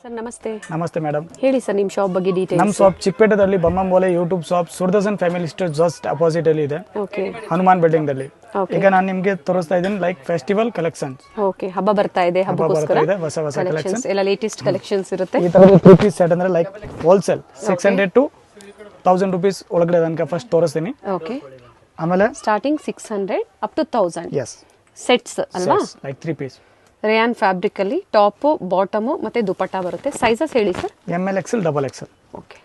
Sir ನಮಸ್ತೆ. ನಮಸ್ತೆ madam. ಹೇಳಿ ಸರ್ ನಿಮ್ಮ ಶಾಪ್ ಬಗ್ಗೆ ಡೀಟೇಲ್ಸ್. ನಮ್ಮ ಶಾಪ್ ಚಿಕ್ಕಪೇಟೆದಲ್ಲಿ ಬೊಮ್ಮಂಬೋಲೆ YouTube shop Sudarshan family store just opposite ಅಲ್ಲಿ ಇದೆ. ಓಕೆ. ಹನುಮಾನ್ ಬಿಲ್ಡಿಂಗ್ ದಲ್ಲಿ. ಈಗ ನಾನು ನಿಮಗೆ ತೋರಿಸ್ತಾ ಇದ್ದೀನಿ ಲೈಕ್ ಫೆಸ್ಟಿವಲ್ ಕಲೆಕ್ಷನ್ಸ್. ಓಕೆ, ಹಬ್ಬ ಬರ್ತಾ ಇದೆ, ಹಬ್ಬಕ್ಕೋಸ್ಕರ ಹೊಸ ಹೊಸ ಕಲೆಕ್ಷನ್ಸ್ ಎಲ್ಲ ಲೇಟೆಸ್ಟ್ ಕಲೆಕ್ಷನ್ಸ್ ಇರುತ್ತೆ. ಈ ತರದ 3 ಪೀಸ್ ಸೆಟ್ ಅಂದ್ರೆ ಲೈಕ್ ಹೋಲ್ಸೇಲ್ 600 to 1000 ರೂಪೀಸ್ ಒಳಗಡೆ ತನಕ ಫಸ್ಟ್ ತೋರಿಸ್ತೀನಿ. ಓಕೆ. ಆಮೇಲೆ starting 600 up to 1000. Yes sets ಅಲ್ವಾ? ಲೈಕ್ 3 ಪೀಸ್ ರೇಯಾನ್ ಫ್ಯಾಬ್ರಿಕ್ ಅಲ್ಲಿ ಟಾಪ್ ಬಾಟಮ್ ಮತ್ತೆ ದುಪಟ್ಟಾ ಬರುತ್ತೆ. ಸೈಜಸ್ ಹೇಳಿ sir. ML XL double XL. Okay.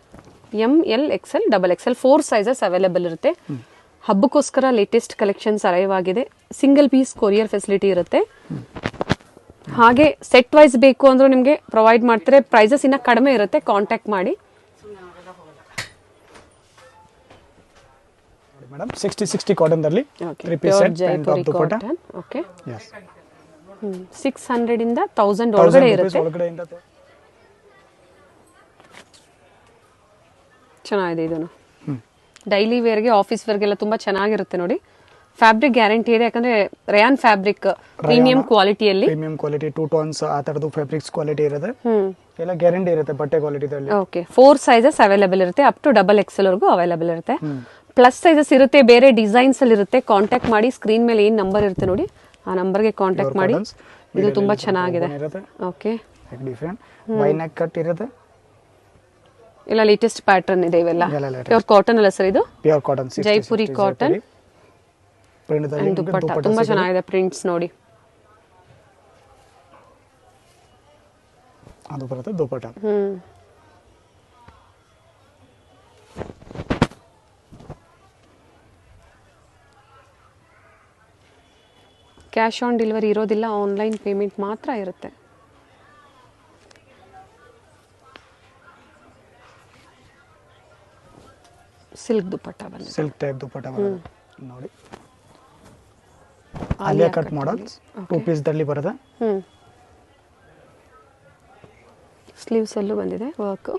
ML XL double XL 4 sizes available ಇರುತ್ತೆ. ಹಬ್ಬಕ್ಕೋಸ್ಕರ ಲೇಟೆಸ್ಟ್ ಕಲೆಕ್ಷನ್ಸ್ ಅರೈವ್ ಆಗಿದೆ. ಸಿಂಗಲ್ ಪೀಸ್ ಕೊರಿಯರ್ ಫೆಸಿಲಿಟಿ ಇರುತ್ತೆ. ಹಾಗೆ ಸೆಟ್ ವೈಸ್ ಬೇಕು ಅಂದ್ರೂ ನಿಮಗೆ ಪ್ರೊವೈಡ್ ಮಾಡ್ತಾರೆ. ಪ್ರೈಸಸ್ ಇನ್ನ ಕಡಿಮೆ ಇರುತ್ತೆ, ಕಾಂಟ್ಯಾಕ್ಟ್ ಮಾಡಿ. ಮೇಡಮ್ 60 ಕಾಟನ್ ದಲ್ಲಿ 3 piece set pant top dupatta. Okay. Yes 600 ಇಂದ 1000 ಒಳಗಡೆ ಇರುತ್ತೆ. ಚೆನ್ನಾಗಿದೆ ಇದನ್ನು. ಡೈಲಿ ವೇರ್ಗೆ ಆಫೀಸ್ ವೇರ್ಗೆಲ್ಲ ತುಂಬಾ ಚೆನ್ನಾಗಿರುತ್ತೆ ನೋಡಿ. ಫ್ಯಾಬ್ರಿಕ್ ಗ್ಯಾರಂಟಿ ಇದೆ, ಯಾಕಂದ್ರೆ ರೇಯಾನ್ ಫ್ಯಾಬ್ರಿಕ್ ಪ್ರೀಮಿಯಂ ಕ್ವಾಲಿಟಿಯಲ್ಲಿ. ಪ್ರೀಮಿಯಂ ಕ್ವಾಲಿಟಿ 2 ಟೋನ್ಸ್ ಆ ತರದ್ದು ಫ್ಯಾಬ್ರಿಕ್ಸ್ ಕ್ವಾಲಿಟಿ ಇರುತ್ತೆ. ಎಲ್ಲ ಗ್ಯಾರಂಟಿ ಇರುತ್ತೆ ಬಟ್ಟೆ ಕ್ವಾಲಿಟಿದಲ್ಲಿ. ಓಕೆ. 4 ಸೈಜಸ್ ಅವೈಲೇಬಲ್ ಇರುತ್ತೆ, ಅಪ್ ಟು ಡಬಲ್ XL ವರೆಗೂ ಅವೈಲೇಬಲ್ ಇರುತ್ತೆ. ಪ್ಲಸ್ ಸೈಜಸ್ ಇರುತ್ತೆ, ಬೇರೆ ಡಿಸೈನ್ಸ್ ಅಲ್ಲಿ ಇರುತ್ತೆ. ಕಾಂಟ್ಯಾಕ್ಟ್ ಮಾಡಿ. ಸ್ಕ್ರೀನ್ ಮೇಲೆ ಏನ್ ನಂಬರ್ ಇರುತ್ತೆ ನೋಡಿ, ಆ ನಂಬರ್ಗೆ ಕಾಂಟ್ಯಾಕ್ಟ್ ಮಾಡಿ. ಇದು ತುಂಬಾ ಚೆನ್ನಾಗಿದೆ. Okay. Different V neck cut ಇರುತ್ತೆ. ಎಲ್ಲ ಲೇಟೆಸ್ಟ್ ಪ್ಯಾಟರ್ನ್ ಇದೆ ಇವೆಲ್ಲ. ಪ್ಯೂರ್ ಕಾಟನ್ ಅಲ್ಲ ಸರ್ ಇದು? Pure cotton, Jaipuri cotton. Print ದಲ್ಲಿ ದುಪಟ್ಟಾ ತುಂಬಾ ಚೆನ್ನಾಗಿದೆ, ಪ್ರಿಂಟ್ಸ್ ನೋಡಿ. ಅದು ಬರುತ್ತೆ ದುಪಟ್ಟಾ. ಕ್ಯಾಶ್ ಆನ್ ಡೆಲಿವರಿ ಇರೋದಿಲ್ಲ, ಆನ್ಲೈನ್ ಪೇಮೆಂಟ್ ಮಾತ್ರ ಇರುತ್ತೆ. ಸಿಲ್ಕ್ ದುಪಟ್ಟಾ ಬಂದಿದೆ. ಸಿಲ್ಕ್ ಟೈಪ್ ದುಪಟ್ಟಾ ಬರುತ್ತೆ ನೋಡಿ. ಆಲಿಯಾ ಕಟ್ ಮಾಡಲ್ಸ್ 2 ಪೀಸ್ ದಲ್ಲಿ ಬರುತ್ತೆ. ಸ್ಲೀವ್ಸ್ ಅಲ್ಲೂ ಬಂದಿದೆ work.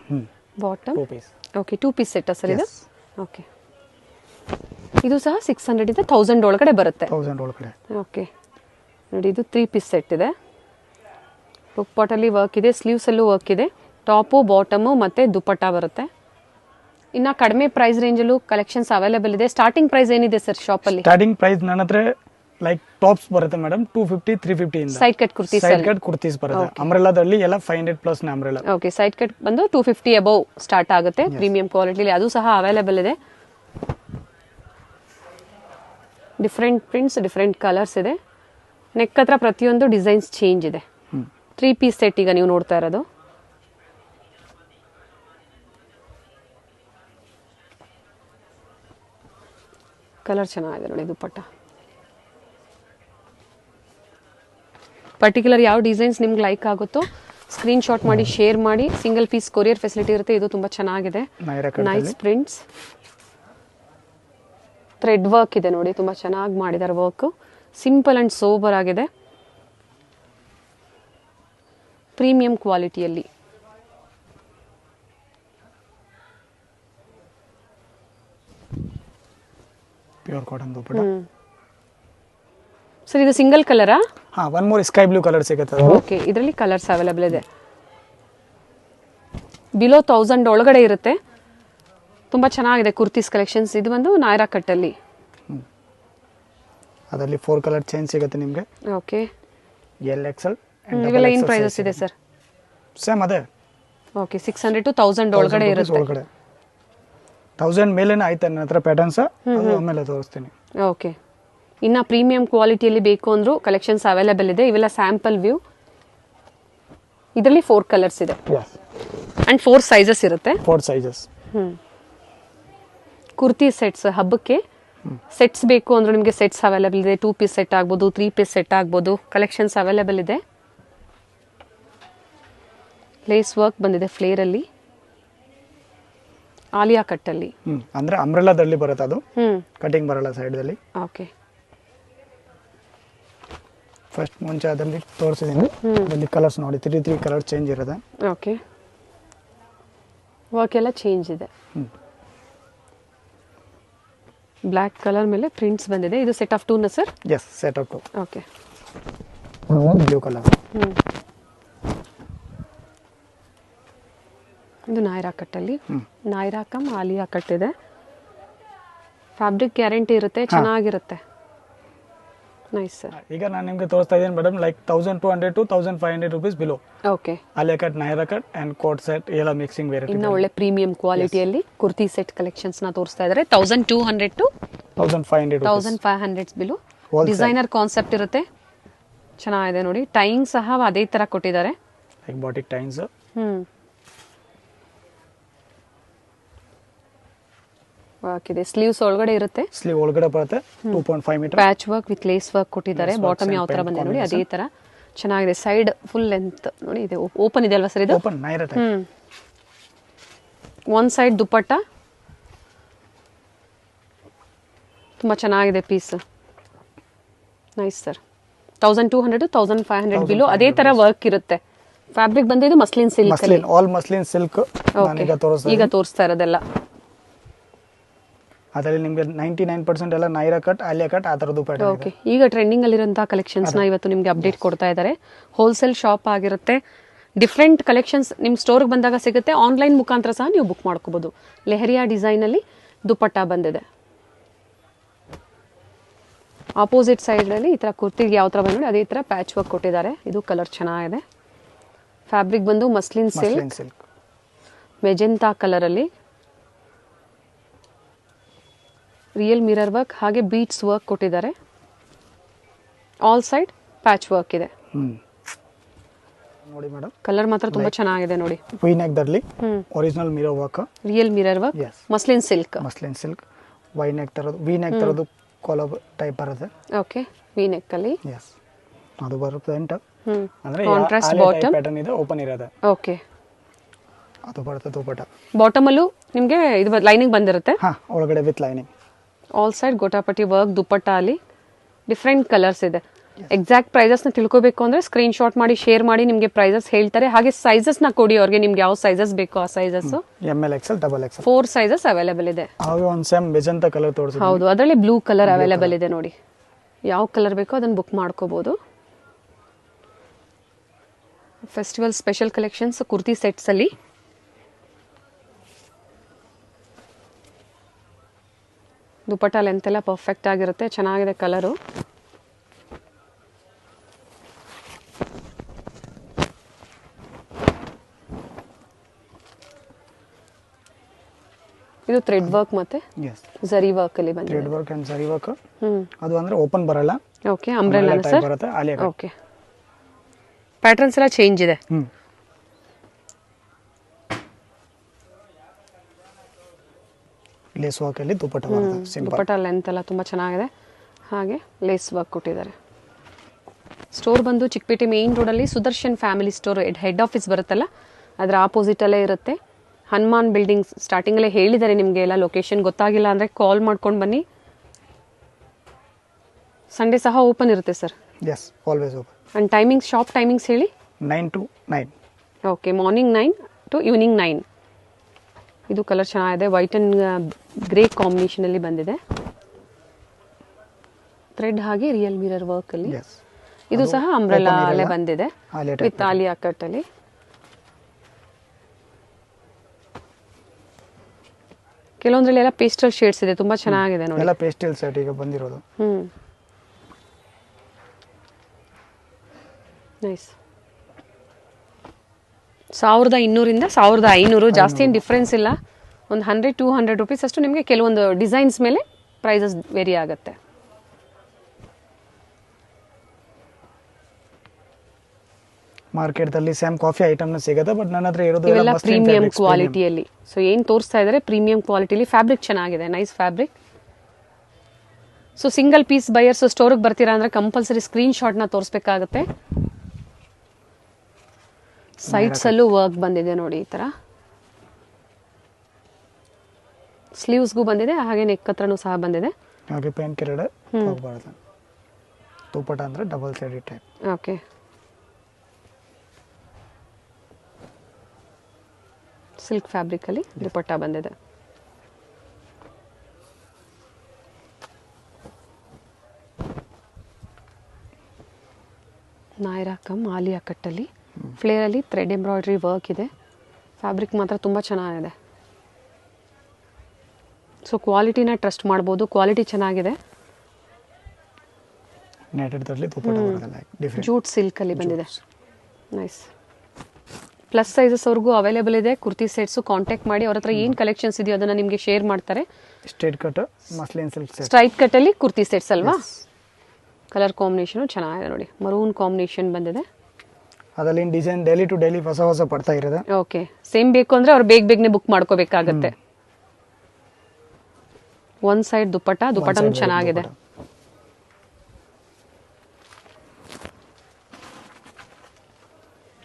Bottom 2 piece. Okay. 2 piece set sir ಇದು? ಓಕೆ. ಇದು ಸಹ 600 ಇಂದ 1000 ಒಳಗಡೆ ಬರುತ್ತೆ. 1000 ಒಳಗಡೆ. ಓಕೆ ನೋಡಿ, ಇದು 3 ಪೀಸ್ ಸೆಟ್ ಇದೆ. ಬುಕ್ ಪಾಟಲ್ಲಿ ವರ್ಕ್ ಇದೆ, ಸ್ಲೀವ್ಸ್ ಅಲ್ಲೂ ವರ್ಕ್ ಇದೆ. ಟಾಪು ಬಾಟಮು ಮತ್ತೆ ದುಪಟ್ಟಾ ಬರುತ್ತೆ. ಇನ್ನ ಕಡಿಮೆ ಪ್ರೈಸ್ ರೇಂಜಲ್ಲೂ ಕಲೆಕ್ಷನ್ಸ್ ಅವೈಲೇಬಲ್ ಇದೆ. ಸ್ಟಾರ್ಟಿಂಗ್ ಪ್ರೈಸ್ ಏನಿದೆ ಸರ್ ಶಾಪಲ್ಲಿ? ಸ್ಟಾರ್ಟಿಂಗ್ ಪ್ರೈಸ್ ನನ್ನ ಹತ್ರ ಲೈಕ್ ಟಾಪ್ಸ್ ಬರುತ್ತೆ ಮೇಡಮ್ 250 350 ಇಂದ. Side cut kurtis, side cut kurtis ಬರುತ್ತೆ. ಅಂಬ್ರೆಲಾದಲ್ಲಿ ಎಲ್ಲ 500 ಪ್ಲಸ್ ನ ಅಂಬ್ರೆಲಾ. ಓಕೆ. ಸೈಡ್ ಕಟ್ ಬಂದು 250 ಅಬೌವ್ ಸ್ಟಾರ್ಟ್ ಆಗುತ್ತೆ. ಪ್ರೀಮಿಯಂ ಕ್ವಾಲಿಟಿಲಿ ಅದು ಸಹ ಅವೈಲೇಬಲ್ ಇದೆ. ಡಿಫ್ರೆಂಟ್ ಪ್ರಿಂಟ್ಸ್, ಡಿಫ್ರೆಂಟ್ ಕಲರ್ಸ್ ಇದೆ. ನೆಕ್ ಹತ್ರ ಪ್ರತಿಯೊಂದು ಡಿಸೈನ್ಸ್ ಚೇಂಜ್ ಇದೆ. 3 ಪೀಸ್ ಸೆಟ್ ಈಗ ನೀವು ನೋಡ್ತಾ ಇರೋದು. ಕಲರ್ ಚೆನ್ನಾಗಿದೆ ನೋಡಿ ದುಪಟ್ಟಾ. ಪರ್ಟಿಕ್ಯುಲರ್ ಯಾವ ಡಿಸೈನ್ಸ್ ನಿಮ್ಗೆ ಲೈಕ್ ಆಗುತ್ತೋ ಸ್ಕ್ರೀನ್ ಶಾಟ್ ಮಾಡಿ ಶೇರ್ ಮಾಡಿ. ಸಿಂಗಲ್ ಪೀಸ್ ಕೊರಿಯರ್ ಫೆಸಿಲಿಟಿ ಇರುತ್ತೆ. ಇದು ತುಂಬಾ ಚೆನ್ನಾಗಿದೆ, ನೈಸ್ ಪ್ರಿಂಟ್ಸ್. ಥ್ರೆಡ್ ವರ್ಕ್ ಇದೆ ನೋಡಿ, ತುಂಬಾ ಚೆನ್ನಾಗಿ ಮಾಡಿದ್ದಾರೆ ವರ್ಕ್. ಸಿಂಪಲ್ ಅಂಡ್ ಸೋಬರ್ ಆಗಿದೆ, ಪ್ರೀಮಿಯಂ ಕ್ವಾಲಿಟಿಯಲ್ಲಿ. Pure cotton dupatta. ಸರ್ ಇದು ಸಿಂಗಲ್ ಕಲರಾ? ಹಾ, one more sky blue colour ಸಿಗುತ್ತೆ. ಓಕೆ. ಇದರಲ್ಲಿ ಕಲರ್ಸ್ ಅವೈಲೇಬಲ್ ಇದೆ. ಬಿಲೋ 1000 ಒಳಗಡೆ ಇರುತ್ತೆ. ತುಂಬಾ ಚೆನ್ನಾಗಿದೆ ಕುರ್ತೀಸ್ ಕಲೆಕ್ಷನ್ಸ್. ಇದು ಬಂದು ನಾಯರಾ ಕಟ್ ಅಲ್ಲಿ. ಅದರಲ್ಲಿ 4 ಕಲರ್ ಚೇಂಜ್ ಸಿಗುತ್ತೆ ನಿಮಗೆ. ಓಕೆ. L XL ಇವೆಲ್ಲ ಏನು ಪ್ರೈಸಸ್ ಇದೆ ಸರ್? ಸೇಮ್ ಅದೇ. ಓಕೆ. 600 to 1000 ಒಳಗಡೆ ಇರುತ್ತೆ. 1000 ಮೇಲೇನೆ ಆಯ್ತು ನನ್ನ ಹತ್ರ ಪ್ಯಾಟರ್ನ್ಸ್. ಅದು ಆಮೇಲೆ ತೋರಿಸ್ತೀನಿ. ಓಕೆ. ಇನ್ನ ಪ್ರೀಮಿಯಂ ಕ್ವಾಲಿಟಿಯಲ್ಲಿ ಬೇಕು ಅಂದ್ರೂ ಕಲೆಕ್ಷನ್ಸ್ ಅವೈಲೇಬಲ್ ಇದೆ. ಇವೆಲ್ಲ ಸ್ಯಾಂಪಲ್ ವ್ಯೂ. ಇದರಲ್ಲಿ 4 ಕಲರ್ಸ್ ಇದೆ ಅಂಡ್ 4 ಸೈಜಸ್ ಇರುತ್ತೆ. 4 ಸೈಜಸ್. ಕುರ್ತಿ ಸೆಟ್ಸ್, ಹಬ್ಬಕ್ಕೆ ಸೆಟ್ಸ್ ಬೇಕು ಅಂದ್ರೆ ನಿಮಗೆ ಸೆಟ್ಸ್ ಅವೈಲೇಬಲ್ ಇದೆ. 2 ಪೀಸ್ ಸೆಟ್ ಆಗ್ಬೋದು, 3 ಪೀಸ್ ಸೆಟ್ ಆಗ್ಬೋದು. ಕಲೆಕ್ಷನ್ಸ್ ಅವೈಲೇಬಲ್ ಇದೆ. ಲೇಸ್ ವರ್ಕ್ ಬಂದಿದೆ ಫ್ಲೇರ್ ಅಲ್ಲಿ. ಆಲಿಯಾ ಕಟ್ ಅಲ್ಲಿ ಅಂದ್ರೆ ಅಂಬ್ರೆಲಾದಲ್ಲಿ ಬರುತ್ತೆ. ಅದು ಕಟಿಂಗ್ ಬರಲ್ಲ ಸೈಡ್ ಅಲ್ಲಿ. ಓಕೆ. ಫಸ್ಟ್ ಮುಂಚೆ ಅದರಲ್ಲಿ ತೋರಿಸಿದ್ದೀನಿ. ಅದರಲ್ಲಿ ಕಲರ್ಸ್ ನೋಡಿ 3 ಕಲರ್ ಚೇಂಜ್ ಇರುತ್ತೆ. ಓಕೆ. ವರ್ಕ್ ಎಲ್ಲ ಚೇಂಜ್ ಇದೆ. ಬ್ಲ್ಯಾಕ್ ಕಲರ್ ಮೇಲೆ ಪ್ರಿಂಟ್ಸ್ ಬಂದಿದೆ. ಇದು ಸೆಟ್ ಆಫ್ 2 ನ sir? Yes, set of 2. Okay. Blue colour. ಇದು ನಾಯ್ರಾ ಕಟ್ಟಲ್ಲಿ ನಾಯ್ರಾ ಕಮ್ ಆಲಿಯಾ ಕಟ್ ಇದೆ. ಫ್ಯಾಬ್ರಿಕ್ ಗ್ಯಾರಂಟಿ ಇರುತ್ತೆ, ಚೆನ್ನಾಗಿರುತ್ತೆ. Nice sir. ಈಗ ನಾನು ನಿಮಗೆ ತೋರಿಸ್ತಾ ಇದ್ದೀನಿ madam, like 1200 to 1500 rupees below. Okay. Alia cut, Naira cut and coat set ಎಲ್ಲ ಮಿಕ್ಸಿಂಗ್ ವೇರಿಯಂಟ್. ಇನ್ನು ಒಳ್ಳೆ ಪ್ರೀಮಿಯಂ ಕ್ವಾಲಿಟಿಯಲ್ಲಿ ಕುರ್ತಿ ಸೆಟ್ ಕಲೆಕ್ಷನ್ಸ್ ನ ತೋರಿಸ್ತಾ ಇದ್ದಾರೆ. 1200 to 1500 ಬಿಲು. ಡಿಸೈನರ್ ಕಾನ್ಸೆಪ್ಟ್ ಇರುತ್ತೆ, ಚೆನ್ನಾಗಿದೆ ನೋಡಿ. ಟೈಯಿಂಗ್ ಸಹ ಅದೇ ತರ ಕೊಟ್ಟಿದ್ದಾರೆ, ಲೈಕ್ ಬಾಟಿಕ್ ಟೈನ್ಸ್. ವರ್ಕ್ ಇದೆ, ಸ್ಲೀವ್ಸ್ ಒಳಗಡೆ ಇರುತ್ತೆ, ಸ್ಲೀವ್ ಒಳಗಡೆ ಬರುತ್ತೆ. 2.5 metre patch work with lace work ಕೊಟ್ಟಿದ್ದಾರೆ. ಬಾಟಮ್ ಯಾವ ತರ ಬಂದಿದೆ ನೋಡಿ, ಅದೇ ತರ ಚೆನ್ನಾಗಿದೆ. ಸೈಡ್ ಫುಲ್ ಲೆಂತ್ ನೋಡಿ, ಇದೆ ಓಪನ್ ಇದೆ ಅಲ್ವಾ ಸರ್ ಇದು? Open Naira type. One side dupatta ತುಂಬಾ ಚೆನ್ನಾಗಿದೆ piece. Nice sir. 1200 to 1500 below. ಅದೇ ತರ ವರ್ಕ್ ಇರುತ್ತೆ. ಫ್ಯಾಬ್ರಿಕ್ ಬಂದಿದ್ದು muslin silk, all muslin silk. ಈಗ ತೋರಿಸ್ತಾ ಇರೋದೆಲ್ಲ ಅದರಲ್ಲಿ ನಿಮಗೆ 99% ಎಲ್ಲ ನೈರಾ ಕಟ್, ಆಲಿಯಾ ಕಟ್ ಆ ತರದ್ದು ಪ್ಯಾಟರ್ನ್. ಓಕೆ. ಈಗ ಟ್ರೆಂಡಿಂಗ್ ಅಲ್ಲಿರುವಂತಹ ಕಲೆಕ್ಷನ್ಸ್ ನ ಇವತ್ತು ನಿಮಗೆ ಅಪ್ಡೇಟ್ ಕೊಡ್ತಾ ಇದ್ದಾರೆ. ಹೋಲ್ಸೇಲ್ ಶಾಪ್ ಆಗಿರುತ್ತೆ. ಡಿಫ್ರೆಂಟ್ ಕಲೆಕ್ಷನ್ಸ್ ನಿಮ್ಮ ಸ್ಟೋರ್ಗೆ ಬಂದಾಗ ಸಿಗುತ್ತೆ. ಆನ್ಲೈನ್ ಮುಖಾಂತರ ಸಹ ನೀವು ಬುಕ್ ಮಾಡ್ಕೋಬಹುದು. ಲೆಹರಿಯಾ ಡಿಸೈನ್ ಅಲ್ಲಿ ದುಪ್ಪಟ್ಟ ಬಂದಿದೆ. ಆಪೋಸಿಟ್ ಸೈಡ್ ಅಲ್ಲಿ ಈ ತರ ಕುರ್ತಿಗೆ ಯಾವ ತರ ಬಂದಿದೆ ಅದೇ ತರ ಪ್ಯಾಚ್ ವರ್ಕ್ ಕೊಟ್ಟಿದ್ದಾರೆ. ಇದು ಕಲರ್ ಚೆನ್ನಾಗಿದೆ. ಫ್ಯಾಬ್ರಿಕ್ ಬಂದು ಮಸ್ಲಿನ್ ಸಿಲ್ಕ್ ಮೆಜೆಂಟಾ ಕಲರ್ ಅಲ್ಲಿ ರಿಯಲ್ ಮಿರರ್ ವರ್ಕ್ ಹಾಗೆ ಬೀಟ್ಸ್ ವರ್ಕ್ ಕೊಟ್ಟಿದ್ದಾರೆ. ಆಲ್ ಸೈಡ್ ಪ್ಯಾಚ್ ವರ್ಕ್ ಇದೆ ನೋಡಿ ಮೇಡಮ್. ಕಲರ್ ಮಾತ್ರ ತುಂಬಾ ಚೆನ್ನಾಗಿದೆ ನೋಡಿ. ವಿ ನೆಕ್ ದರ್ಲಿ original mirror work, real mirror work, muslin silk. Y neck ತರದು, ವಿ ನೆಕ್ ತರದು ಕಾಲರ್ ಟೈಪ್ ಬರುತ್ತೆ. ಓಕೆ. ವಿ ನೆಕ್ ಅಲ್ಲಿ ಅದು ಬರುತ್ತೆ ಎಂಟ. ಅಂದ್ರೆ ಕಾಂಟ್ರಾಸ್ಟ್ ಬಾಟಮ್ ಪ್ಯಾಟರ್ನ್ ಇದೆ, ಓಪನ್ ಇರೋದು. ಓಕೆ. ಅದು ಬರುತ್ತೆ ದುಪಟ್ಟ. ಬಾಟಮ್ ಅಲ್ಲೂ ನಿಮಗೆ ಇದು ಲೈನಿಂಗ್ ಬಂದಿರುತ್ತೆ. ಒಳಗಡೆ with lining. All side gota patti work. Dupatta ಅಲ್ಲಿ ಡಿಫ್ರೆಂಟ್ ಕಲರ್ಸ್ ಇದೆ. ಎಕ್ಸಾಕ್ಟ್ ಪ್ರೈಸಸ್ ನ ತಿಳ್ಕೋಬೇಕು ಅಂದ್ರೆ ಸ್ಕ್ರೀನ್ ಶಾಟ್ ಮಾಡಿ ಶೇರ್ ಮಾಡಿ, ನಿಮಗೆ ಪ್ರೈಸಸ್ ಹೇಳ್ತಾರೆ. ಹಾಗೆ ಸೈಜಸ್ ನ ಕೊಡಿ ಅವ್ರಿಗೆ, ನಿಮ್ಗೆ ಯಾವ ಸೈಜಸ್ ಬೇಕೋ ಆ sizes. ML XL double XL 4 sizes available ಇದೆ. ಹಾಗೆ ಒಂದು ಸೇಮ್ ಮೆಜೆಂಟಾ ಕಲರ್ ತೋರಿಸಿ. ಹೌದು, ಅದರಲ್ಲಿ ಬ್ಲೂ ಕಲರ್ ಅವೈಲೇಬಲ್ ಇದೆ ನೋಡಿ. ಯಾವ ಕಲರ್ ಬೇಕೋ ಅದನ್ನ ಬುಕ್ ಮಾಡ್ಕೋಬಹುದು. Festival special collections kurti sets ಅಲ್ಲಿ ದುಪಟ್ಟ ಲೆಂತ್ ಎಲ್ಲ ಪರ್ಫೆಕ್ಟ್ ಆಗಿರುತ್ತೆ, ಚೆನ್ನಾಗಿದೆ ಕಲರು. ಇದು ಥ್ರೆಡ್ ವರ್ಕ್ ಮತ್ತೆ ಜರಿ ವರ್ಕ್ ಅಲ್ಲಿ ಬಂದಿದೆ. ಥ್ರೆಡ್ ವರ್ಕ್ ಅಂಡ್ ಜರಿ ವರ್ಕ್. ಅದು ಅಂದ್ರೆ ಓಪನ್ ಬರಲ್ಲ. ಓಕೆ. ಅಂಬ್ರೆಲಾ ಸರ್ ಬರುತ್ತೆ ಆಲಿಯಾ ಕಟ್. ಓಕೆ. ಪ್ಯಾಟರ್ನ್ಸ್ ಎಲ್ಲ ಚೇಂಜ್ ಇದೆ. ಲೇಸ್ ವರ್ಕ್ ಅಲ್ಲಿ ದುಪಟ್ಟ ಬರುತ್ತೆ. ಸಿಂಪಲ್ ದುಪಟ್ಟ ಲೆಂತ್ ಎಲ್ಲ ತುಂಬಾ ಚೆನ್ನಾಗಿದೆ. ಹಾಗೆ ಲೇಸ್ ವರ್ಕ್ ಕೊಟ್ಟಿದ್ದಾರೆ. ಸ್ಟೋರ್ ಬಂದು ಚಿಕ್ಕಪೇಟೆ ಮೇನ್ ರೋಡ್ ಅಲ್ಲಿ Sudarshan family store head office ಬರುತ್ತಲ್ಲ, ಅದರ ಆಪೋಸಿಟ್ ಅಲ್ಲೇ ಇರುತ್ತೆ. ಹನುಮಾನ್ ಬಿಲ್ಡಿಂಗ್ ಸ್ಟಾರ್ಟಿಂಗ್ ಅಲ್ಲೇ ಹೇಳಿದ್ದಾರೆ ನಿಮಗೆ. ಎಲ್ಲ ಲೊಕೇಶನ್ ಗೊತ್ತಾಗಿಲ್ಲ ಅಂದ್ರೆ ಕಾಲ್ ಮಾಡ್ಕೊಂಡು ಬನ್ನಿ. ಸಂಡೇ ಸಹ ಓಪನ್ ಇರುತ್ತೆ sir? Yes, always open. And timings, shop timings ಹೇಳಿ. 9 to 9. Okay. Morning 9 to evening 9. ಇದು ಕಲರ್ ಚೆನ್ನಾಗಿದೆ, ವೈಟ್ ಅಂಡ್ ಗ್ರೇ ಕಾಂಬಿನೇಷನ್ ಅಲ್ಲಿ ಬಂದಿದೆ. ಥ್ರೆಡ್ ಹಾಗೆ ರಿಯಲ್ ಮಿರರ್ ವರ್ಕ್ ಅಲ್ಲಿ. ಇದು ಸಹ ಅಂಬ್ರೆಲಾ ಅಲ್ಲೇ ಬಂದಿದೆ ವಿತ್ ಆಲಿಯಾ ಕಟ್ ಅಲ್ಲಿ. ಕೆಲವೊಂದ್ರಲ್ಲಿ ಎಲ್ಲ ಪೇಸ್ಟಲ್ ಶೇಡ್ಸ್ ಇದೆ, ತುಂಬಾ ಚೆನ್ನಾಗಿದೆ ನೋಡಿ. ಎಲ್ಲ ಪೇಸ್ಟಲ್ ಸೆಟ್ ಈಗ ಬಂದಿರೋದು. ನೈಸ್. 1200 ಇಂದ 1500, ಜಾಸ್ತಿ ಏನು ಡಿಫ್ರೆನ್ಸ್ ಇಲ್ಲ. ಒಂದು 100-200 ರುಪೀಸ್ ಅಷ್ಟು ನಿಮಗೆ ಕೆಲವೊಂದು ಡಿಸೈನ್ಸ್ ಮೇಲೆ ಪ್ರೈಸಸ್ ವೇರಿ ಆಗುತ್ತೆ. ಮಾರ್ಕೆಟ್ ಅಲ್ಲಿ ಸೇಮ್ ಕಾಫಿ ಐಟಮ್ ಸಿಗುತ್ತೆ, ಬಟ್ ನನ್ನ ಹತ್ರ ಇರೋದು ಇವೆಲ್ಲ ಪ್ರೀಮಿಯಂ ಕ್ವಾಲಿಟಿಯಲ್ಲಿ. ಸೊ ಏನು ತೋರಿಸ್ತಾ ಇದ್ದಾರೆ ಪ್ರೀಮಿಯಂ ಕ್ವಾಲಿಟಿಲಿ. ಫ್ಯಾಬ್ರಿಕ್ ಚೆನ್ನಾಗಿದೆ, nice fabric. So single piece buyers ಸ್ಟೋರ್ಗೆ ಬರ್ತೀರಾ ಅಂದ್ರೆ ಕಂಪಲ್ಸರಿ ಸ್ಕ್ರೀನ್ ಶಾಟ್ನ ತೋರಿಸ್ಬೇಕಾಗುತ್ತೆ. ಸೈಡ್ಸ್ ಅಲ್ಲೂ ವರ್ಕ್ ಬಂದಿದೆ ನೋಡಿ, ಈ ತರ ಸ್ಲೀವ್ಸ್ಗೂ ಬಂದಿದೆ, ಹಾಗೆ ನೆಕ್ ಹತ್ರನೂ ಸಹ ಬಂದಿದೆ. ಹಾಗೆ ಪೇನ್ ಕೆರಡೆ ಬರುತ್ತೆ. ದುಪಟ್ಟ ಅಂದ್ರೆ double sided type. Okay. Silk fabric ಅಲ್ಲಿ ದುಪಟ್ಟ ಬಂದಿದೆ. ನಾಯ್ರಾ ಕಮ್ ಆಲಿಯಾ ಕಟ್ಟಲ್ಲಿ ಫ್ಲೇರ್ ಅಲ್ಲಿ ಥ್ರೆಡ್ ಎಂಬ್ರಾಯ್ಡ್ರಿ ವರ್ಕ್ ಇದೆ. ಫ್ಯಾಬ್ರಿಕ್ ಮಾತ್ರ ತುಂಬ ಚೆನ್ನಾಗಿದೆ. ಸೊ ಕ್ವಾಲಿಟಿನ ಟ್ರಸ್ಟ್ ಮಾಡ್ಬೋದು, ಕ್ವಾಲಿಟಿ ಚೆನ್ನಾಗಿದೆ. ನೆಟೆಡ್ದಲ್ಲಿ ದುಪ್ಪಟ್ಟ ಬರೋದಲ್ಲ ಡಿಫ್ರೆಂಟ್ ಜೂಟ್ ಸಿಲ್ಕಲ್ಲಿ ಬಂದಿದೆ. ನೈಸ್. ಪ್ಲಸ್ ಸೈಜಸ್ವರೆಗೂ ಅವೈಲೇಬಲ್ ಇದೆ. ಕುರ್ತಿ ಸೆಟ್ಸು ಕಾಂಟ್ಯಾಕ್ಟ್ ಮಾಡಿ, ಅವ್ರ ಹತ್ರ ಏನು ಕಲೆಕ್ಷನ್ಸ್ ಇದೆಯೋ ಅದನ್ನು ನಿಮಗೆ ಶೇರ್ ಮಾಡ್ತಾರೆ. Straight cut muslin silk set, straight ಕಟ್ಟಲ್ಲಿ ಕುರ್ತಿ ಸೆಟ್ಸ್ ಅಲ್ವಾ? ಕಲರ್ ಕಾಂಬಿನೇಷನು ಚೆನ್ನಾಗಿದೆ ನೋಡಿ, ಮರೂನ್ ಕಾಂಬಿನೇಷನ್ ಬಂದಿದೆ. ಅದರಲ್ಲಿ ಡಿಸೈನ್ ಡೈಲಿ ಟು ಡೈಲಿ ಹೊಸ ಹೊಸ ಪಡ್ತಾ ಇರೋದು. ಓಕೆ, ಸೇಮ್ ಬೇಕು ಅಂದರೆ ಅವ್ರು ಬೇಗನೆ ಬುಕ್ ಮಾಡ್ಕೋಬೇಕಾಗತ್ತೆ. ಒನ್ ಸೈಡ್ ದುಪ್ಪಟ್ಟನೂ ಚೆನ್ನಾಗಿದೆ.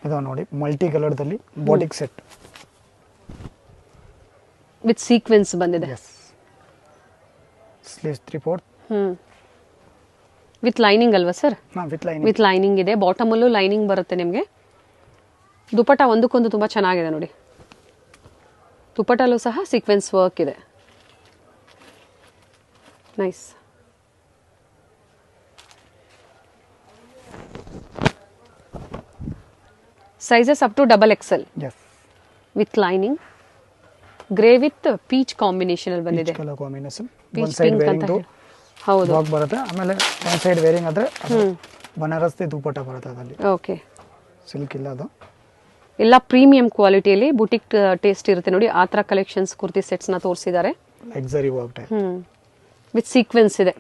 ಇದು ನೋಡಿ ಮಲ್ಟಿ ಕಲರ್ದಲ್ಲಿ ಬಾಟಿಕ್ ಸೆಟ್ ವಿತ್ ಸೀಕ್ವೆನ್ಸ್ ಬಂದಿದೆ. ಸ್ಲೀವ್ಸ್ 3/4 ವಿತ್ ಲೈನಿಂಗ್ ಅಲ್ವಾ ಸರ್? ವಿತ್ ಲೈನಿಂಗ್ ಇದೆ. ಬಾಟಮಲ್ಲೂ ಲೈನಿಂಗ್ ಬರುತ್ತೆ ನಿಮಗೆ. ದುಪ್ಪಟ್ಟ ಒಂದಕ್ಕೊಂದು ತುಂಬ ಚೆನ್ನಾಗಿದೆ ನೋಡಿ. ದುಪ್ಪಟ್ಟಲ್ಲೂ ಸಹ ಸೀಕ್ವೆನ್ಸ್ ವರ್ಕ್ ಇದೆ. Nice. Sizes up to XXL with lining. Grey with peach combination ಅಲ್ಲಿ ಬಂದಿದೆ. ಕಲರ್ ಕಾಂಬಿನೇಷನ್ ಪೀಚ್ ಪಿಂಕ್ ಅಂತ ಹೇಳಿ. ಹೌದು, ವರ್ಕ್ ಬರುತ್ತೆ. ಆಮೇಲೆ ಒನ್ ಸೈಡ್ ವೇರಿಂಗ್ ಆದ್ರೆ ಬನಾರಸ್ತಿ ದುಪ್ಪಟ್ಟ ಬರುತ್ತೆ ಅದರಲ್ಲಿ. ಓಕೆ, ಸಿಲ್ಕ್ ಇಲ್ಲ ಅದು. ಎಲ್ಲ ಪ್ರೀಮಿಯಂ ಕ್ವಾಲಿಟಿಯಲ್ಲಿ ಬುಟಿಕ್ ಟೇಸ್ಟ್ ಇರುತ್ತೆ ನೋಡಿ. ಆ ಥರ ಕಲೆಕ್ಷನ್ಸ್ ಕುರ್ತಿ ಸೆಟ್ಸ್ನ ತೋರಿಸಿದ್ದಾರೆ. Luxury work type with sequence ಇದೆ.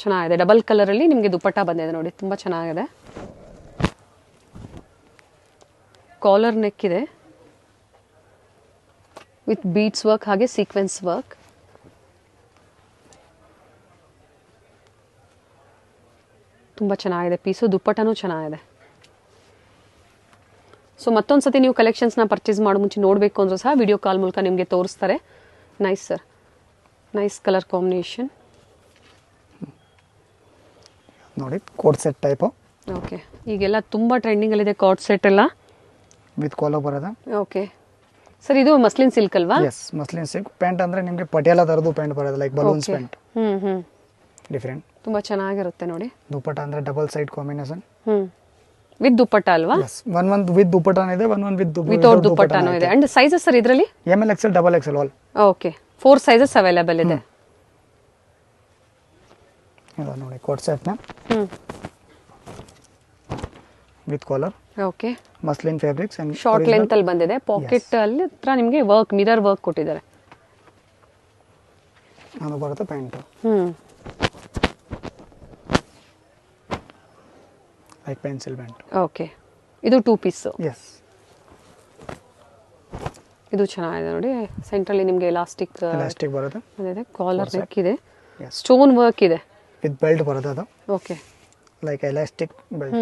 ಚೆನ್ನಾಗಿದೆ. ಡಬಲ್ ಕಲರಲ್ಲಿ ನಿಮಗೆ ದುಪ್ಪಟ್ಟ ಬಂದಿದೆ ನೋಡಿ, ತುಂಬ ಚೆನ್ನಾಗಿದೆ. ಕಾಲರ್ ನೆಕ್ ಇದೆ ವಿತ್ ಬೀಡ್ಸ್ ವರ್ಕ್, ಹಾಗೆ ಸೀಕ್ವೆನ್ಸ್ ವರ್ಕ್. ತುಂಬ ಚೆನ್ನಾಗಿದೆ ಪೀಸು. ದುಪ್ಪಟ್ಟನೂ ಚೆನ್ನಾಗಿದೆ. ಸೊ ಮತ್ತೊಂದು ಸತಿ ನೀವು ಕಲೆಕ್ಷನ್ಸ್ನ ಪರ್ಚೇಸ್ ಮಾಡೋ ಮುಂಚೆ ನೋಡಬೇಕು ಅಂದರೂ ಸಹ ವಿಡಿಯೋ ಕಾಲ್ ಮೂಲಕ ನಿಮಗೆ ತೋರಿಸ್ತಾರೆ. Nice sir, nice colour combination ನೋಡಿ. Coat set type. ಓಕೆ, ಈಗೆಲ್ಲ ತುಂಬ ಟ್ರೆಂಡಿಂಗಲ್ಲಿದೆ ಕೋಟ್ ಸೆಟ್ ಎಲ್ಲ. ವಿತ್ ಕಾಲರ್ ಬರೋದು. ಓಕೆ ಸರ್, ಇದು ಮಸ್ಲಿನ್ ಸಿಲ್ಕ್ ಅಲ್ವಾ? Yes, muslin silk. ಪ್ಯಾಂಟ್ ಅಂದ್ರೆ ನಿಮಗೆ ಪಟಿಯಾಲ ತರದು ಪ್ಯಾಂಟ್ ಬರೋದು, ಲೈಕ್ ಬಲೂನ್ಸ್ ಪ್ಯಾಂಟ್. ಡಿಫರೆಂಟ್, ತುಂಬ ಚೆನ್ನಾಗಿರುತ್ತೆ ನೋಡಿ. ದುಪ್ಪಟ್ಟ ಅಂದ್ರೆ double side combination. With dupatta ಅಲ್ವಾ? ಒನ್ ವಿತ್ ದುಪ್ಪಟ್ಟನೂ ಇದೆ, ಒನ್ ವಿತೌಟ್ ದುಪ್ಪಟ್ಟನೂ ಇದೆ. ಅಂಡ್ ಸೈಜಸ್ ಸರ್ ಇದರಲ್ಲಿ ML XL XXL all. Okay, 4 sizes available ಇದೆ. ಇದು ನೋಡಿ ಕೋಟ್ ಸೆಟ್ ನ with collar. Okay, muslin fabrics and short length ಅಲ್ಲಿ ಬಂದಿದೆ. ಪಾಕೆಟ್ ಅಲ್ಲಿ ಹತ್ರ ನಿಮಗೆ ವರ್ಕ್, ಮಿರರ್ ವರ್ಕ್ ಕೊಟ್ಟಿದ್ದಾರೆ. ಅದು ಬರುತ್ತೆ pant. Like pencil pant. Okay, ಇದು 2 ಪೀಸ್. ಎಸ್, ಇದು ಚೆನ್ನಾಗಿದೆ ನೋಡಿ. ಸೆಂಟ್ರಲ್ಲಿ ನಿಮಗೆ ಎಲಾಸ್ಟಿಕ್ ಬರುತ್ತೆ. ಅದೇ ಕಾಲರ್ ನೆಕ್ ಇದೆ, ಸ್ಟೋನ್ ವರ್ಕ್ ಇದೆ. ವಿತ್ ಬೆಲ್ಟ್ ಬರುತ್ತೆ ಅದು. Okay, like elastic belt.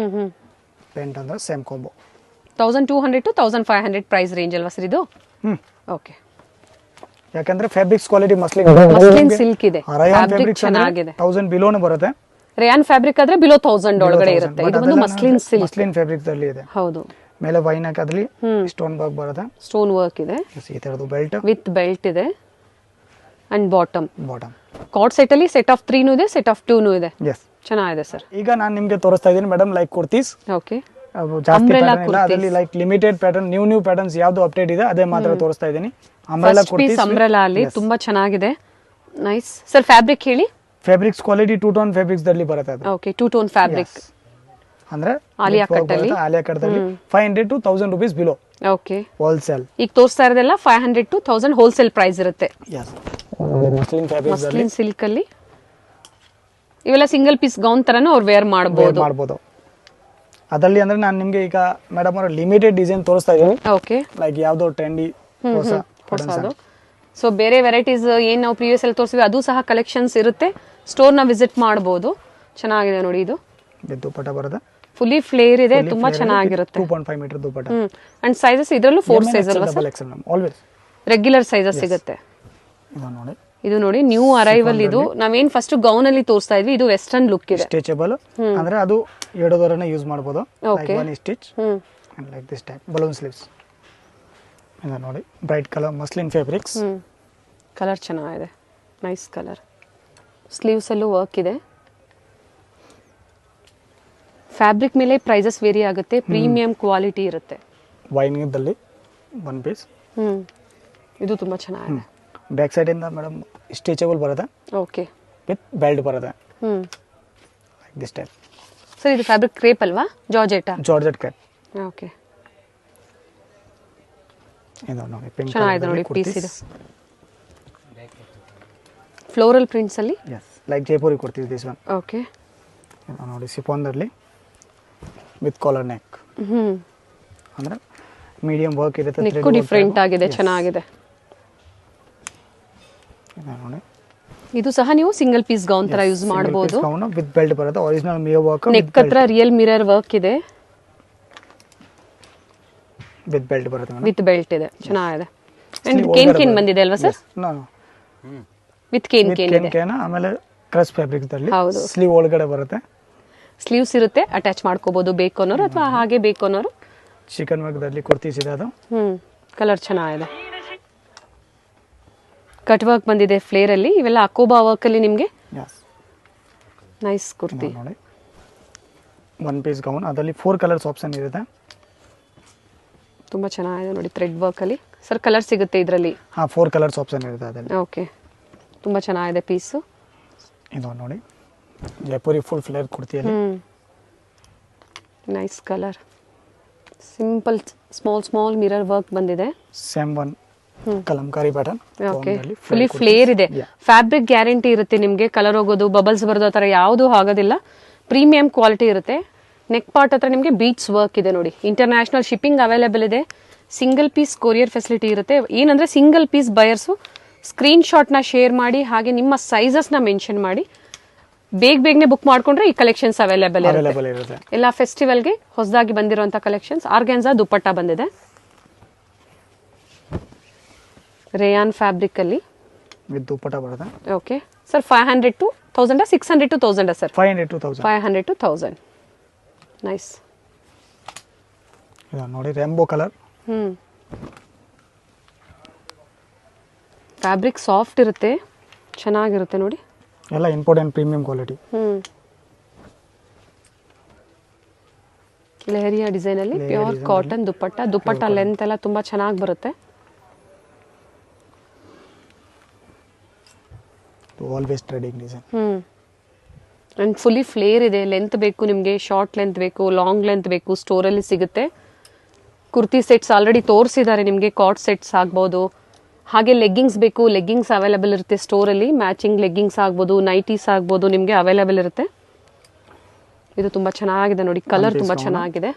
Pant ಅಂದ್ರೆ same combo. 1200 to 1500 price range ಅಲ್ವಾ ಸರ್ ಇದು? ಓಕೆ, ಯಾಕಂದ್ರೆ ಫ್ಯಾಬ್ರಿಕ್ಸ್ ಕ್ವಾಲಿಟಿ ಮಸ್ಲಿನ್ ಸಿಲ್ಕ್ ಇದೆ. ಫ್ಯಾಬ್ರಿಕ್ ಚೆನ್ನಾಗಿದೆ. 1000 ಬಿಲೋನೇ ಬರುತ್ತೆ. ರೇಯಾನ್ ಫ್ಯಾಬ್ರಿಕ್ ಆದ್ರೆ ಬಿಲೋ 1000 ಒಳಗಡೆ ಇರುತ್ತೆ. ಇದು ಒಂದು ಮಸ್ಲಿನ್ ಸಿಲ್ಕ್, ಮಸ್ಲಿನ್ ಫ್ಯಾಬ್ರಿಕ್ ಅಲ್ಲಿ ಇದೆ. ಹೌದು. ಮೇಲೆ ವೈನ್ ಹಾಕದ್ರಲ್ಲಿ ಸ್ಟೋನ್ ವರ್ಕ್ ಬರುತ್ತೆ. ಸ್ಟೋನ್ ವರ್ಕ್ ಇದೆ. ಈ ತರದ್ದು ಬೆಲ್ಟ್ ವಿತ್ ಬೆಲ್ಟ್ ಇದೆ. ಅಂಡ್ ಬಾಟಮ್ ಕಾರ್ಡ್ ಸೆಟ್ ಅಲ್ಲಿ ಸೆಟ್ ಆಫ್ 3 ಇದೆ, ಸೆಟ್ ಆಫ್ 2 ಇದೆ. ಎಸ್, ಚೆನ್ನಾಗಿದೆ ಸರ್. ಈಗ ನಾನು ನಿಮಗೆ ತೋರಿಸ್ತಾ ಇದ್ದೀನಿ ಮೇಡಮ್ ಲೈಕ್ ಕುರ್ತೀಸ್. ಓಕೆ, ಜಾಸ್ತಿ ಪ್ಯಾಟರ್ನ್ ಇಲ್ಲ ಅದರಲ್ಲಿ. Like limited pattern, new patterns ಯಾವ್ದು ಅಪ್ಡೇಟ್ ಇದೆ ಅದೇ ಮಾತ್ರ ತೋರಿಸ್ತಾ ಇದ್ದೀನಿ. ಅಂಬ್ರೆಲಾ ಕುರ್ತೀಸ್, ಅಂಬ್ರೆಲಾ ಅಲ್ಲಿ ತುಂಬಾ ಚೆನ್ನಾಗಿದೆ. Nice sir. ಫ್ಯಾಬ್ರಿಕ್ ಹೇಳಿ. ಫ್ಯಾಬ್ರಿಕ್ಸ್ ಕ್ವಾಲಿಟಿ 2 ಟೋನ್ ಫ್ಯಾಬ್ರಿಕ್ಸ್ ದಲ್ಲಿ ಬರುತ್ತೆ ಅದು. ಓಕೆ, 2 ಟೋನ್ ಫ್ಯಾಬ್ರಿಕ್ ಅಂದ್ರೆ ಆಲಿಯಾ ಕಟ್ ಅಲ್ಲಿ. ಆಲಿಯಾ ಕಟ್ ಅಲ್ಲಿ 500 to 1000 rupees below. Okay, wholesale. ಈಗ ತೋರಿಸ್ತಾ ಇರೋದೆಲ್ಲ 500 to 1000 ಹೋಲ್ಸೇಲ್ ಪ್ರೈಸ್ ಇರುತ್ತೆ. ಎಸ್, ಮಸ್ಲಿನ್ ಫ್ಯಾಬ್ರಿಕ್ಸ್ ಅಲ್ಲಿ, ಮಸ್ಲಿನ್ ಸಿಲ್ಕ್ ಅಲ್ಲಿ ಇವೆಲ್ಲ ಸಿಂಗಲ್ ಪೀಸ್ ಗೌನ್ ತರನು ಅವ್ರು ವೇರ್ ಮಾಡಬಹುದು. ಅದರಲ್ಲಿ ಅಂದ್ರೆ ನಾನು ನಿಮಗೆ ಈಗ ಮೇಡಮ್ ಅವರ ಲಿಮಿಟೆಡ್ ಡಿಸೈನ್ ತೋರಿಸ್ತಾ ಇದ್ದೀನಿ. ಓಕೆ, ಲೈಕ್ ಯಾವ್ದೋ ಟ್ರೆಂಡಿ ಹೊಸದು. ಸೊ ಬೇರೆ ವೆರೈಟೀಸ್ ಏನ್ ನಾವು ಪ್ರೀವಿಯಸ್ ಅಲ್ಲಿ ತೋರಿಸಿದ್ವಿ ಅದು ಸಹ ಕಲೆಕ್ಷನ್ಸ್ ಇರುತ್ತೆ. ಸ್ಟೋರ್ ನ ವಿಸಿಟ್ ಮಾಡಬಹುದು. ಚೆನ್ನಾಗಿದೆ ನೋಡಿ. ಇದು ದುಪ್ಪಟ್ಟ ಬರುತ್ತೆ. ಫುಲ್ಲಿ ಫ್ಲೇರ್ ಇದೆ, ತುಂಬಾ ಚೆನ್ನಾಗಿರುತ್ತೆ. 2.5 ಮೀಟರ್ ದುಪ್ಪಟ್ಟ. ಅಂಡ್ ಸೈಜಸ್ ಇದರಲ್ಲೂ 4 ಸೈಜ್ ಅಲ್ವಾ ಸರ್? ಆಲ್ವೇಸ್ ರೆಗ್ಯುಲರ್ ಸೈಜಸ್ ಸಿಗುತ್ತೆ. ಇದು ನೋಡಿ ನ್ಯೂ ಅರೈವಲ್. ಇದು ನಾವೇನ್ ಫಸ್ಟ್ ಗೌನ್ ಅಲ್ಲಿ ತೋರಿಸ್ತಾ ಇದ್ವಿ, ಇದು ವೆಸ್ಟರ್ನ್ ಲುಕ್ ಇದೆ. ಸ್ಟ್ರೆಚಬಲ್ ಅಂದ್ರೆ ಅದು ಎರಡೂವರೆನ ಯೂಸ್ ಮಾಡಬಹುದು. Okay, one stitch and like this type balloon sleeves. ಇದು ನೋಡಿ bright colour muslin fabrics. Colour ಚೆನ್ನಾಗಿದೆ, ನೈಸ್ ಕಲರ್. ಸ್ಲೀವ್ಸ್ ಅಲ್ಲೂ ವರ್ಕ್ ಇದೆ. ಫ್ಯಾಬ್ರಿಕ್ ಮೇಲೆ ಪ್ರೈಸಸ್ ವೇರಿ ಆಗುತ್ತೆ. ಪ್ರೀಮಿಯಂ ಕ್ವಾಲಿಟಿ ಇರುತ್ತೆ. ವೈನಿಂಗದಲ್ಲಿ 1 ಪೀಸ್ ಇದು ತುಂಬಾ ಚೆನ್ನಾಗಿದೆ. ಬ್ಯಾಕ್ ಸೈಡ್ ಇಂದ ಮೇಡಮ್ ಸ್ಟ್ರೆಚಬಲ್ ಬರುತ್ತೆ, ಓಕೆ, ವಿತ್ ಬೆಲ್ಟ್ ಬರುತ್ತೆ, ಲೈಕ್ ದಿಸ್ ಟೈಪ್. ಸರ್ ಇದು ಫ್ಯಾಬ್ರಿಕ್ ಕ್ರೇಪ್ ಅಲ್ವಾ, ಜಾರ್ಜೆಟ್ ಕ್ರೇಪ್. ಓಕೆ, ಇದು ನೋಡಿ ಪಿಂಕ್ ಚೆನ್ನಾಗಿದೆ ನೋಡಿ ಪೀಸ್. ಇದು ಫ್ಲೋರಲ್ ಪ್ರಿಂಟ್ಸ್ ಅಲ್ಲಿ, ಎಸ್, ಲೈಕ್ ಜೈಪುರಿ ಕೊಡ್ತೀವಿ ದಿಸ್ ಒನ್. ಓಕೆ, ನೋಡಿ ಸಿಫಾನ್ದಲ್ಲಿ ವಿತ್ ಕಾಲರ್ ನೆಕ್, ಅಂದ್ರೆ ಮೀಡಿಯಂ ವರ್ಕ್ ಇರುತ್ತೆ, ನೆಕ್ ಡಿಫರೆಂಟ್ ಆಗಿದೆ, ಚೆನ್ನಾಗಿದೆ. ನೋಡಿ ಇದು ಸಹ ನೀವು ಸಿಂಗಲ್ ಪೀಸ್ ಗೌನ್ ತರ ಯೂಸ್ ಮಾಡಬಹುದು. ವಿತ್ ಬೆಲ್ಟ್ ಬರುತ್ತೆ, ಒರಿಜಿನಲ್ ಮಿರರ್ ವರ್ಕ್, ನೆಕ್ ಹತ್ರ ರಿಯಲ್ ಮಿರರ್ ವರ್ಕ್ ಇದೆ, ವಿತ್ ಬೆಲ್ಟ್ ಬರುತ್ತೆ ಮೇಡಮ್, ವಿತ್ ಬೆಲ್ಟ್ ಇದೆ, ಚೆನ್ನಾಗಿದೆ. ಅಂಡ್ ಕೇನ್ ಬಂದಿದೆ ಅಲ್ವಾ ಸರ್? ವಿತ್ ಕೇನ್ ಇದೆ, ಆಮೇಲೆ ಕ್ರಶ್ ಫ್ಯಾಬ್ರಿಕ್ಸ್ ದಲ್ಲಿ ಹೌದು, ಸ್ಲೀವ್ ಒಳಗಡೆ ಬರುತ್ತೆ, ಸ್ಲೀವ್ಸ್ ಇರುತ್ತೆ, ಅಟ್ಯಾಚ್ ಮಾಡ್ಕೋಬಹುದು ಬೇಕು ಅನ್ನೋರು ಅಥವಾ ಹಾಗೆ ಬೇಕು ಅನ್ನೋರು. ಚಿಕನ್ ವರ್ಕ್ ದಲ್ಲಿ ಕುರ್ತೀಸ್ ಇದೆ ಅದು. ಕಲರ್ ಚೆನ್ನಾಗಿದೆ. ಕಟ್ ವರ್ಕ್ ಬಂದಿದೆ ಫ್ಲೇರ್ ಅಲ್ಲಿ, ಇವೆಲ್ಲ ಅಕೋಬಾ ವರ್ಕ್ ಅಲ್ಲಿ ನಿಮಗೆ ನೈಸ್ ಕುರ್ತಿ. ನೋಡಿ ಒನ್ ಪೀಸ್ ಗೌನ್, ಅದರಲ್ಲಿ 4 ಕಲರ್ಸ್ ಆಪ್ಷನ್ ಇರುತ್ತೆ, ತುಂಬಾ ಚೆನ್ನಾಗಿದೆ ನೋಡಿ. ಥ್ರೆಡ್ ವರ್ಕ್ ಅಲ್ಲಿ ಸರ್ ಕಲರ್ ಸಿಗುತ್ತೆ ಇದರಲ್ಲಿ. 4 ಕಲರ್ಸ್ ಆಪ್ಷನ್ ಇರುತ್ತೆ ಅದರಲ್ಲಿ. ಓಕೆ, ತುಂಬಾ ಚೆನ್ನಾಗಿದೆ ಪೀಸ್. ಇದು ನೋಡಿ ಜೈಪುರಿ ಫುಲ್ ಫ್ಲೇರ್ ಕುರ್ತಿಯಲ್ಲಿ, nice colour, simple small mirror work ಬಂದಿದೆ, same one Kalamkari pattern. Okay, fully flare ಇದೆ, ಫ್ಯಾಬ್ರಿಕ್ ಗ್ಯಾರಂಟಿ ಇರುತ್ತೆ ನಿಮಗೆ, ಕಲರ್ ಹೋಗೋದು ಬಬಲ್ಸ್ ಬರೋದು ಆ ಥರ ಯಾವುದೂ ಆಗೋದಿಲ್ಲ, ಪ್ರೀಮಿಯಂ ಕ್ವಾಲಿಟಿ ಇರುತ್ತೆ. ನೆಕ್ ಪಾರ್ಟ್ ಹತ್ರ ನಿಮಗೆ ಬೀಟ್ಸ್ ವರ್ಕ್ ಇದೆ ನೋಡಿ, ಇಂಟರ್ನ್ಯಾಷನಲ್ ಶಿಪ್ಪಿಂಗ್ ಅವೈಲೇಬಲ್ ಇದೆ, ಸಿಂಗಲ್ ಪೀಸ್ ಕೊರಿಯರ್ ಫೆಸಿಲಿಟಿ ಇರುತ್ತೆ. ಏನಂದ್ರೆ ಸಿಂಗಲ್ ಪೀಸ್ ಬಯರ್ಸು ಸ್ಕ್ರೀನ್ ಶಾಟ್ನ ಶೇರ್ ಮಾಡಿ, ಹಾಗೆ ನಿಮ್ಮ ಸೈಜಸ್ನ ಮೆನ್ಷನ್ ಮಾಡಿ ಬೇಗನೆ ಬುಕ್ ಮಾಡ್ಕೊಂಡ್ರೆ ಈ ಕಲೆಕ್ಷನ್ಸ್ ಅವೈಲೇಬಲ್ ಇರುತ್ತೆ. ಎಲ್ಲ ಫೆಸ್ಟಿವಲ್ಗೆ ಹೊಸದಾಗಿ ಬಂದಿರುವಂತ ಕಲೆಕ್ಷನ್ಸ್. ಆರ್ಗ್ಯಾನ್ಸಾ ದುಪ್ಪಟ್ಟ ಬಂದಿದೆ, ರೇಯಾನ್ ಫ್ಯಾಬ್ರಿಕ್ ಅಲ್ಲಿ ವಿತ್ ದುಪ್ಪಟ್ಟ ಬರುತ್ತೆ. Okay sir, 500 to 1000, 600 to 1000 sir? 500 to 1000. 500 to 1000. Nice. ಇದು ನೋಡಿ ರೇನ್ಬೋ ಕಲರ್. ಫ್ಯಾಬ್ರಿಕ್ ಸಾಫ್ಟ್ ಇರುತ್ತೆ, ಚೆನ್ನಾಗಿರುತ್ತೆ ನೋಡಿ, ಎಲ್ಲ important premium quality. Leheriya design ಅಲ್ಲಿ ಪ್ಯೂರ್ ಕಾಟನ್ ದುಪ್ಪಟ್ಟ ಲೆಂತ್ ಎಲ್ಲ ತುಂಬಾ ಚೆನ್ನಾಗಿ ಬರುತ್ತೆ. Always trending design. And fully flare ಇದೆ. ಲೆಂತ್ ಬೇಕು ನಿಮಗೆ, ಶಾರ್ಟ್ ಲೆಂತ್ ಬೇಕು, ಲಾಂಗ್ ಲೆಂತ್ ಬೇಕು, ಸ್ಟೋರಲ್ಲಿ ಸಿಗುತ್ತೆ. ಕುರ್ತಿ ಸೆಟ್ಸ್ ಆಲ್ರೆಡಿ ತೋರಿಸಿದ್ದಾರೆ ನಿಮಗೆ, ಕಾಟ್ ಸೆಟ್ಸ್ ಆಗ್ಬೋದು. ಹಾಗೆ ಲೆಗ್ಗಿಂಗ್ಸ್ ಬೇಕು, ಲೆಗ್ಗಿಂಗ್ಸ್ ಅವೈಲೇಬಲ್ ಇರುತ್ತೆ ಸ್ಟೋರಲ್ಲಿ. ಮ್ಯಾಚಿಂಗ್ ಲೆಗ್ಗಿಂಗ್ಸ್ ಆಗ್ಬೋದು, ನೈಟೀಸ್ ಆಗ್ಬೋದು, ನಿಮಗೆ ಅವೈಲೇಬಲ್ ಇರುತ್ತೆ. ಇದು ತುಂಬಾ ಚೆನ್ನಾಗಿದೆ ನೋಡಿ, ಕಲರ್ ತುಂಬಾ ಚೆನ್ನಾಗಿದೆ.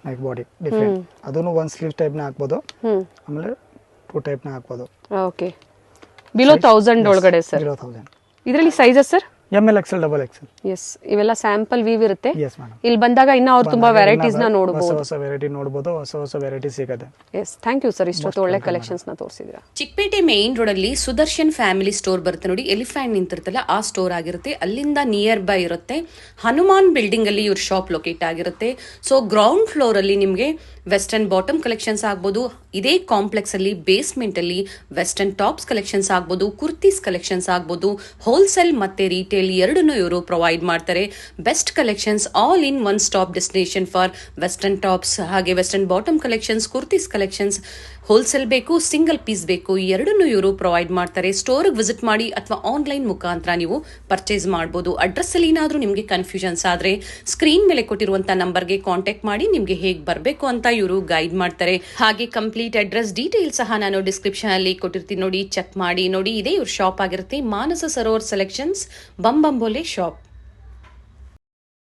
ಲೈಕ್ ಬಾಡಿ ಡಿಫರೆಂಟ್, ಅದನ್ನು ಒನ್ ಸ್ಲೀವ್ ಟೈಪ್ ನ ಹಾಕಬಹುದು, ಆಮೇಲೆ 2 ಟೈಪ್ ನ ಹಾಕಬಹುದು. ಓಕೆ, ಬಿಲೋ 1000 ಒಳಗಡೆ ಸರ್. ಇದರಲ್ಲಿ sizes sir? ML XL double XL. Yes, ಇವೆಲ್ಲ ಸ್ಯಾಂಪಲ್ ವೀವ್ ಇರುತ್ತೆ. Yes madam. ಇಲ್ಲಿ ಬಂದಾಗ ಇನ್ನ ಅವ್ರು ತುಂಬಾ ವೆರೈಟೀಸ್ ನ ನೋಡಬಹುದು, ಹೊಸ ವೆರೈಟಿ ನೋಡಬಹುದು, ಹೊಸ ವೆರೈಟಿ ಸಿಗುತ್ತೆ. ಎಸ್, ಥ್ಯಾಂಕ್ ಯು ಸರ್, ಇಷ್ಟೊತ್ತು ಒಳ್ಳೆ ಕಲೆಕ್ಷನ್ಸ್ ನ ತೋರಿಸಿದ್ರಾ. ಚಿಕ್ಕಪೇಟೆ ಮೇನ್ ರೋಡ್ ಅಲ್ಲಿ ಸುದರ್ಶನ್ ಫ್ಯಾಮಿಲಿ ಸ್ಟೋರ್ ಬರುತ್ತೆ ನೋಡಿ, ಎಲಿಫ್ಯಾಂಟ್ ನಿಂತಿರ್ತಲ್ಲ ಆ ಸ್ಟೋರ್ ಆಗಿರುತ್ತೆ. ಅಲ್ಲಿಂದ ನಿಯರ್ ಬೈ ಇರುತ್ತೆ ಹನುಮಾನ್ ಬಿಲ್ಡಿಂಗ್ ಅಲ್ಲಿ ಇವ್ರ ಶಾಪ್ ಲೊಕೇಟ್ ಆಗಿರುತ್ತೆ. ಸೊ ಗ್ರೌಂಡ್ ಫ್ಲೋರ್ ಅಲ್ಲಿ ನಿಮ್ಗೆ ವೆಸ್ಟರ್ನ್ ಬಾಟಮ್ ಕಲೆಕ್ಷನ್ಸ್ ಆಗ್ಬೋದು, ಇದೇ ಕಾಂಪ್ಲೆಕ್ಸ್ ಅಲ್ಲಿ ಬೇಸ್ಮೆಂಟ್ ಅಲ್ಲಿ ವೆಸ್ಟರ್ನ್ ಟಾಪ್ಸ್ ಕಲೆಕ್ಷನ್ಸ್ ಆಗ್ಬೋದು, ಕುರ್ತೀಸ್ ಕಲೆಕ್ಷನ್ಸ್ ಆಗ್ಬೋದು, ಹೋಲ್ಸೇಲ್ ಮತ್ತೆ ರಿಟೇಲ್ ಎರಡನ್ನೂ ಇವರು ಪ್ರೊವೈಡ್ ಮಾಡ್ತಾರೆ. Best collections, all in one stop destination for western tops, ಹಾಗೆ western bottom collections, kurtis collections. Wholesale ಬೇಕು, ಸಿಂಗಲ್ ಪೀಸ್ ಬೇಕು, ಎರಡನ್ನೂ ಇವರು ಪ್ರೊವೈಡ್ ಮಾಡ್ತಾರೆ. ಸ್ಟೋರ್ಗೆ ವಿಸಿಟ್ ಮಾಡಿ ಅಥವಾ ಆನ್ಲೈನ್ ಮುಖಾಂತರ ನೀವು ಪರ್ಚೇಸ್ ಮಾಡಬಹುದು. ಅಡ್ರೆಸ್ ಅಲ್ಲಿ ಏನಾದರೂ ನಿಮಗೆ ಕನ್ಫ್ಯೂಷನ್ಸ್ ಆದ್ರೆ ಸ್ಕ್ರೀನ್ ಮೇಲೆ ಕೊಟ್ಟಿರುವಂತಹ ನಂಬರ್ಗೆ ಕಾಂಟ್ಯಾಕ್ಟ್ ಮಾಡಿ ನಿಮಗೆ ಹೇಗೆ ಬರಬೇಕು ಅಂತ ಇವರು ಗೈಡ್ ಮಾಡ್ತಾರೆ. ಹಾಗೆ ಕಂಪ್ಲೀಟ್ ಅಡ್ರೆಸ್ ಡೀಟೇಲ್ ಸಹ ನಾನು ಡಿಸ್ಕ್ರಿಪ್ಷನ್ ಅಲ್ಲಿ ಕೊಟ್ಟಿರ್ತೀನಿ ನೋಡಿ, ಚೆಕ್ ಮಾಡಿ ನೋಡಿ. ಇದೇ ಇವ್ರ ಶಾಪ್ ಆಗಿರುತ್ತೆ, ಮಾನಸ ಸರೋವರ್ ಸೆಲೆಕ್ಷನ್ಸ್, ಬಂಬಂಬೋಲೆ ಶಾಪ್.